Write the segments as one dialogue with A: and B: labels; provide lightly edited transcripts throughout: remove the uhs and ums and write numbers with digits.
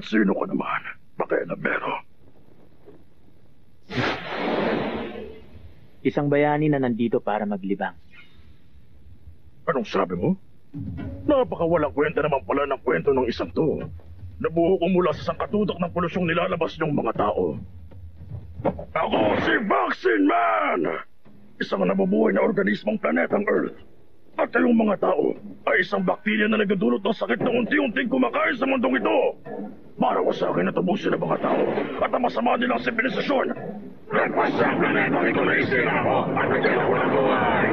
A: At sino ka naman? Pakialamero.
B: Isang bayani na nandito para maglibang.
A: Anong sabi mo? Napakawalang kwenta naman pala ng kwento ng isang to. Nabuo ko mula sa sangkatutak ng polusyong nilalabas ng mga tao. Ako si Vaccine Man! Isang nabubuhay na organismong planetang Earth. At kayong mga tao ay isang bakterya na nagdudulot ng sakit na unti-unting kumakain sa mundong ito. Para ko sa akin na tubusin ang mga tao at ang masama nilang sibilisasyon. Nagpasya ang planetang ito na isira ko at nagyan ako ng buhay.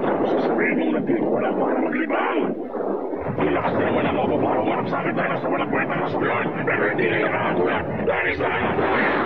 A: Tapos sasabihin mong nandito wala para maglibang. Ilakas na naman ako para umarap sa akin dahil sa walang kwenta ng sabihan. Pero hindi na nakakatulad dahil sa akin.